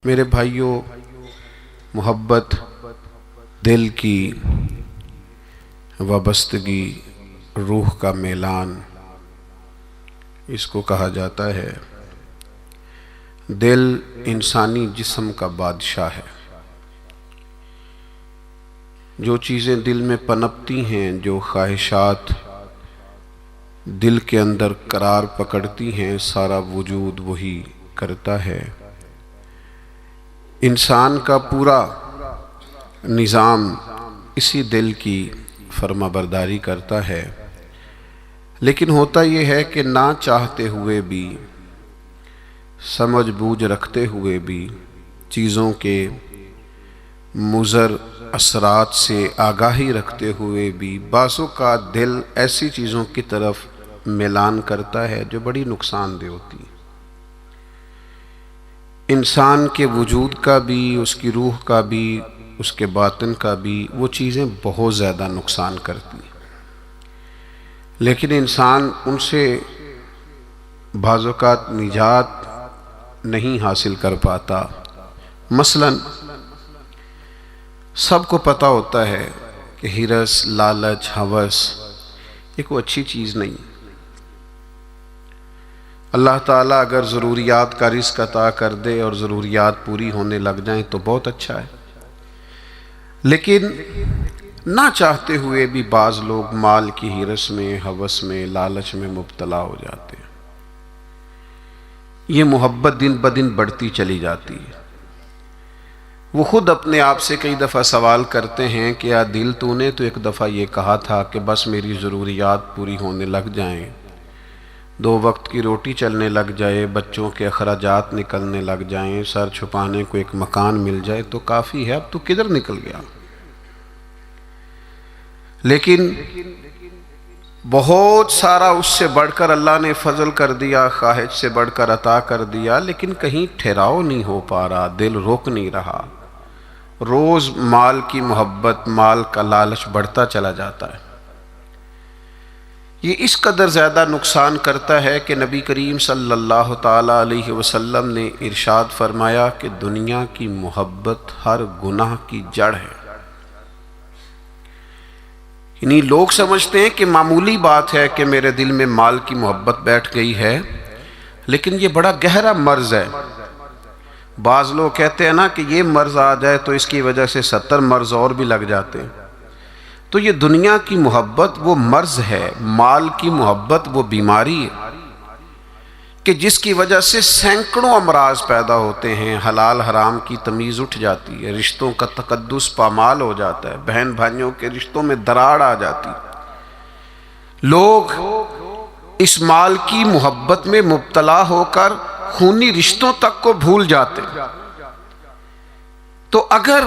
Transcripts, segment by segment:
میرے بھائیوں، محبت دل کی وابستگی، روح کا میلان اس کو کہا جاتا ہے۔ دل انسانی جسم کا بادشاہ ہے۔ جو چیزیں دل میں پنپتی ہیں، جو خواہشات دل کے اندر قرار پکڑتی ہیں، سارا وجود وہی کرتا ہے۔ انسان کا پورا نظام اسی دل کی فرما برداری کرتا ہے، لیکن ہوتا یہ ہے کہ نہ چاہتے ہوئے بھی، سمجھ بوجھ رکھتے ہوئے بھی، چیزوں کے مضر اثرات سے آگاہی رکھتے ہوئے بھی بعض اوقات دل ایسی چیزوں کی طرف میلان کرتا ہے جو بڑی نقصان دہ ہوتی ہیں۔ انسان کے وجود کا بھی، اس کی روح کا بھی، اس کے باطن کا بھی وہ چیزیں بہت زیادہ نقصان کرتی ہیں، لیکن انسان ان سے بعض اوقات نجات نہیں حاصل کر پاتا۔ مثلا سب کو پتہ ہوتا ہے کہ ہرس، لالچ، ہوس یہ کوئی اچھی چیز نہیں۔ اللہ تعالیٰ اگر ضروریات کا رزق عطا کر دے اور ضروریات پوری ہونے لگ جائیں تو بہت اچھا ہے، لیکن نہ چاہتے ہوئے بھی بعض لوگ مال کی ہرس میں، ہوس میں، لالچ میں مبتلا ہو جاتے ہیں۔ یہ محبت دن بدن بڑھتی چلی جاتی ہے۔ وہ خود اپنے آپ سے کئی دفعہ سوال کرتے ہیں کہ یا دل تو نے تو ایک دفعہ یہ کہا تھا کہ بس میری ضروریات پوری ہونے لگ جائیں، 2 وقت کی روٹی چلنے لگ جائے، بچوں کے اخراجات نکلنے لگ جائیں، سر چھپانے کو ایک مکان مل جائے تو کافی ہے، اب تو کدھر نکل گیا؟ لیکن بہت سارا اس سے بڑھ کر اللہ نے فضل کر دیا، خواہش سے بڑھ کر عطا کر دیا، لیکن کہیں ٹھہراؤ نہیں ہو پا رہا، دل روک نہیں رہا۔ روز مال کی محبت، مال کا لالچ بڑھتا چلا جاتا ہے۔ یہ اس قدر زیادہ نقصان کرتا ہے کہ نبی کریم صلی اللہ تعالیٰ علیہ وسلم نے ارشاد فرمایا کہ دنیا کی محبت ہر گناہ کی جڑ ہے۔ یعنی لوگ سمجھتے ہیں کہ معمولی بات ہے کہ میرے دل میں مال کی محبت بیٹھ گئی ہے، لیکن یہ بڑا گہرا مرض ہے۔ بعض لوگ کہتے ہیں نا کہ یہ مرض آ جائے تو اس کی وجہ سے 70 مرض اور بھی لگ جاتے ہیں۔ تو یہ دنیا کی محبت وہ مرض ہے، مال کی محبت وہ بیماری ہے کہ جس کی وجہ سے سینکڑوں امراض پیدا ہوتے ہیں، حلال حرام کی تمیز اٹھ جاتی ہے، رشتوں کا تقدس پامال ہو جاتا ہے، بہن بھائیوں کے رشتوں میں دراڑ آ جاتی ہے۔ لوگ اس مال کی محبت میں مبتلا ہو کر خونی رشتوں تک کو بھول جاتے ہیں۔ تو اگر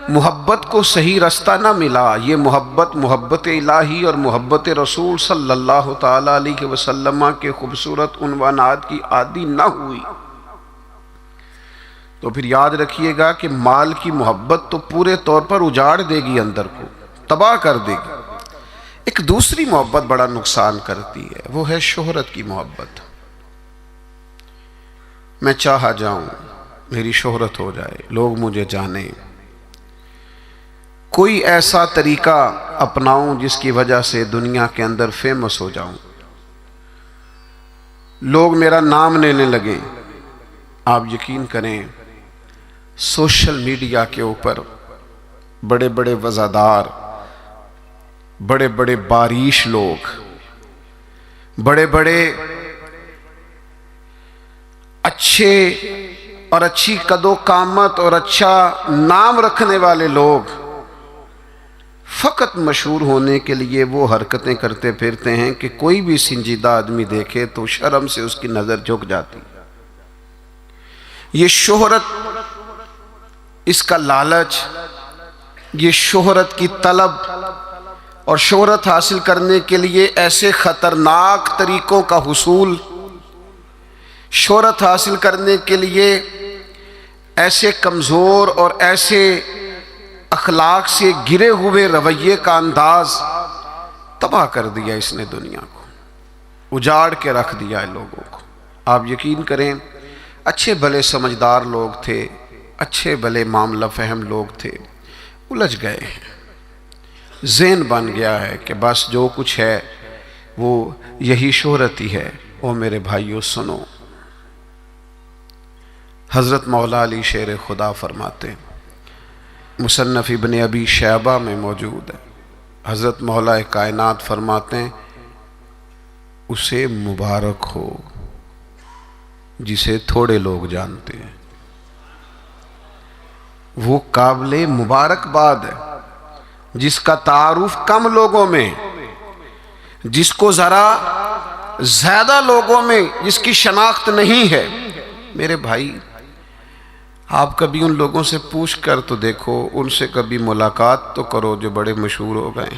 محبت کو صحیح رستہ نہ ملا، یہ محبت الہی اور محبت رسول صلی اللہ تعالیٰ علیہ وسلم کے خوبصورت عنوانات کی عادی نہ ہوئی، تو پھر یاد رکھیے گا کہ مال کی محبت تو پورے طور پر اجاڑ دے گی، اندر کو تباہ کر دے گی۔ ایک دوسری محبت بڑا نقصان کرتی ہے، وہ ہے شہرت کی محبت۔ میں چاہا جاؤں، میری شہرت ہو جائے، لوگ مجھے جانیں، کوئی ایسا طریقہ اپناؤں جس کی وجہ سے دنیا کے اندر فیمس ہو جاؤں، لوگ میرا نام لینے لگیں۔ آپ یقین کریں، سوشل میڈیا کے اوپر بڑے بڑے وزادار، بڑے بڑے باریش لوگ، بڑے بڑے اچھے اور اچھی قد و قامت اور اچھا نام رکھنے والے لوگ فقط مشہور ہونے کے لیے وہ حرکتیں کرتے پھرتے ہیں کہ کوئی بھی سنجیدہ آدمی دیکھے تو شرم سے اس کی نظر جھک جاتی۔ یہ شہرت، اس کا لالچ، یہ شہرت کی طلب اور شہرت حاصل کرنے کے لیے ایسے خطرناک طریقوں کا حصول، شہرت حاصل کرنے کے لیے ایسے کمزور اور ایسے اخلاق سے گرے ہوئے رویے کا انداز، تباہ کر دیا اس نے دنیا کو، اجاڑ کے رکھ دیا ہے لوگوں کو۔ آپ یقین کریں، اچھے بھلے سمجھدار لوگ تھے، اچھے بھلے معاملہ فہم لوگ تھے، الجھ گئے ہیں۔ ذہن بن گیا ہے کہ بس جو کچھ ہے وہ یہی شہرت ہی ہے۔ او میرے بھائیو سنو، حضرت مولا علی شیر خدا فرماتے ہیں، مصنف ابن ابی شیبہ میں موجود ہے، حضرت مولا کائنات فرماتے ہیں اسے مبارک ہو جسے تھوڑے لوگ جانتے ہیں۔ وہ قابل مبارکباد ہے جس کا تعارف کم لوگوں میں، جس کو ذرا زیادہ لوگوں میں جس کی شناخت نہیں ہے۔ میرے بھائی، آپ کبھی ان لوگوں سے پوچھ کر تو دیکھو، ان سے کبھی ملاقات تو کرو جو بڑے مشہور ہو گئے،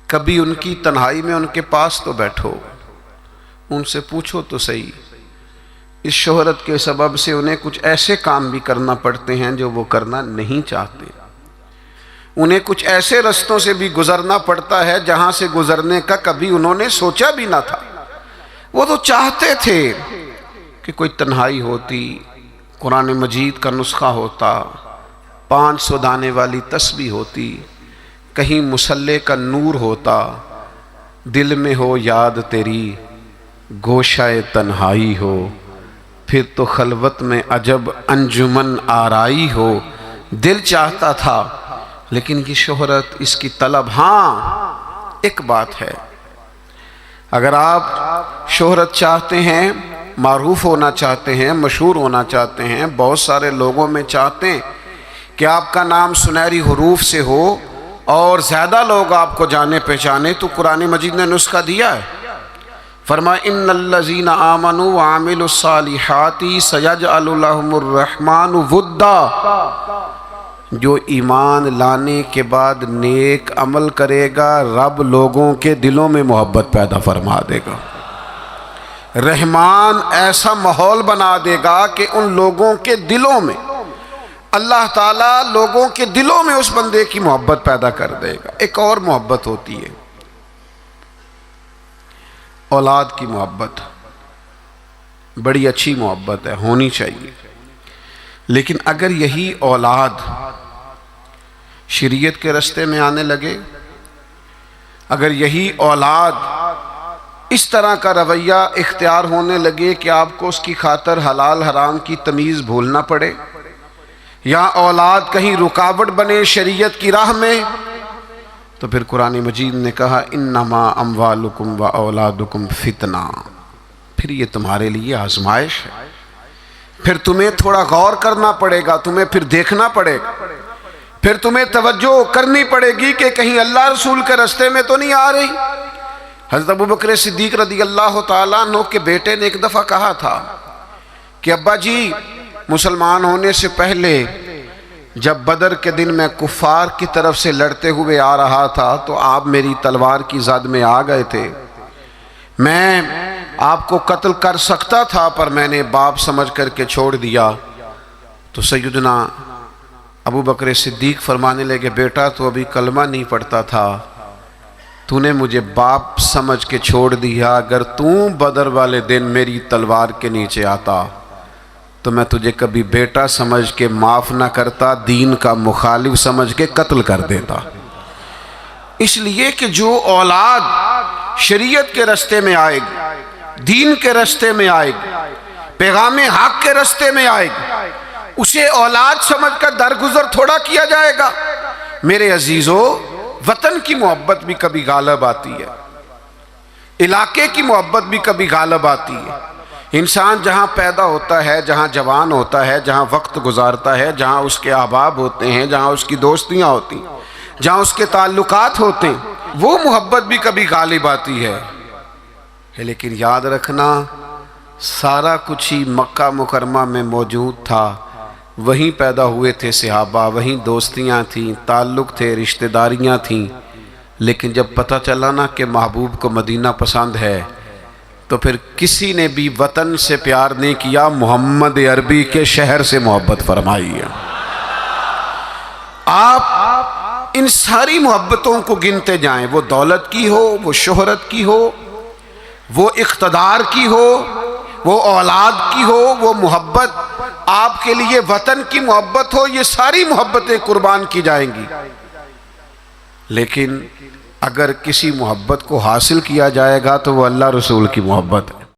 کبھی ان کی تنہائی میں ان کے پاس تو بیٹھو، ان سے پوچھو تو صحیح۔ اس شہرت کے سبب سے انہیں کچھ ایسے کام بھی کرنا پڑتے ہیں جو وہ کرنا نہیں چاہتے، انہیں کچھ ایسے رستوں سے بھی گزرنا پڑتا ہے جہاں سے گزرنے کا کبھی انہوں نے سوچا بھی نہ تھا۔ وہ تو چاہتے تھے کہ کوئی تنہائی ہوتی، قرآن مجید کا نسخہ ہوتا، 500 دانے والی تسبیح ہوتی، کہیں مصلے کا نور ہوتا، دل میں ہو یاد تیری گوشہ تنہائی ہو، پھر تو خلوت میں عجب انجمن آرائی ہو۔ دل چاہتا تھا، لیکن یہ شہرت، اس کی طلب، ہاں ایک بات ہے، اگر آپ شہرت چاہتے ہیں، معروف ہونا چاہتے ہیں، مشہور ہونا چاہتے ہیں، بہت سارے لوگوں میں چاہتے ہیں کہ آپ کا نام سنہری حروف سے ہو اور زیادہ لوگ آپ کو جانے پہچانے، تو قرآن مجید نے نسخہ دیا ہے۔ فرمایا ان الذین آمنوا وعملوا الصالحات سیجعل لهم الرحمن ودا، جو ایمان لانے کے بعد نیک عمل کرے گا رب لوگوں کے دلوں میں محبت پیدا فرما دے گا، رحمان ایسا ماحول بنا دے گا کہ ان لوگوں کے دلوں میں اللہ تعالیٰ لوگوں کے دلوں میں اس بندے کی محبت پیدا کر دے گا۔ ایک اور محبت ہوتی ہے، اولاد کی محبت، بڑی اچھی محبت ہے، ہونی چاہیے، لیکن اگر یہی اولاد شریعت کے راستے میں آنے لگے، اگر یہی اولاد اس طرح کا رویہ اختیار ہونے لگے کہ آپ کو اس کی خاطر حلال حرام کی تمیز بھولنا پڑے، یا اولاد کہیں رکاوٹ بنے شریعت کی راہ میں، تو پھر قرآن مجید نے کہا انما اموالکم و اولادکم فتنہ، پھر یہ تمہارے لیے آزمائش ہے، پھر تمہیں تھوڑا غور کرنا پڑے گا، تمہیں پھر دیکھنا پڑے گا، پھر تمہیں توجہ کرنی پڑے گی کہ کہیں اللہ رسول کے راستے میں تو نہیں آ رہی۔ حضرت ابوبکر صدیق رضی اللہ تعالیٰ عنہ کے بیٹے نے ایک دفعہ کہا تھا کہ ابا جی، مسلمان ہونے سے پہلے جب بدر کے دن میں کفار کی طرف سے لڑتے ہوئے آ رہا تھا تو آپ میری تلوار کی زد میں آ گئے تھے، میں آپ کو قتل کر سکتا تھا پر میں نے باپ سمجھ کر کے چھوڑ دیا۔ تو سیدنا ابوبکر صدیق فرمانے لگے بیٹا تو ابھی کلمہ نہیں پڑھتا تھا، تو نے مجھے باپ سمجھ کے چھوڑ دیا، اگر تو بدر والے دن میری تلوار کے نیچے آتا تو میں تجھے کبھی بیٹا سمجھ کے معاف نہ کرتا، دین کا مخالف سمجھ کے قتل کر دیتا۔ اس لیے کہ جو اولاد شریعت کے راستے میں آئے گی، دین کے راستے میں آئے گی، پیغام حق کے راستے میں آئے گی، اسے اولاد سمجھ کر درگزر تھوڑا کیا جائے گا۔ میرے عزیزو، وطن کی محبت بھی کبھی غالب آتی ہے، علاقے کی محبت بھی کبھی غالب آتی ہے۔ انسان جہاں پیدا ہوتا ہے، جہاں جوان ہوتا ہے، جہاں وقت گزارتا ہے، جہاں اس کے احباب ہوتے ہیں، جہاں اس کی دوستیاں ہوتی ہیں، جہاں اس کے تعلقات ہوتے ہیں، وہ محبت بھی کبھی غالب آتی ہے۔ لیکن یاد رکھنا، سارا کچھ ہی مکہ مکرمہ میں موجود تھا، وہیں پیدا ہوئے تھے صحابہ، وہیں دوستیاں تھیں، تعلق تھے، رشتہ داریاں تھیں، لیکن جب پتہ چلا نا کہ محبوب کو مدینہ پسند ہے تو پھر کسی نے بھی وطن سے پیار نہیں کیا، محمد عربی کے شہر سے محبت فرمائی ہے۔ آپ ان ساری محبتوں کو گنتے جائیں، وہ دولت کی ہو، وہ شہرت کی ہو، وہ اقتدار کی ہو، وہ اولاد کی ہو، وہ محبت آپ کے لیے وطن کی محبت ہو، یہ ساری محبتیں قربان کی جائیں گی۔ لیکن اگر کسی محبت کو حاصل کیا جائے گا تو وہ اللہ رسول کی محبت ہے۔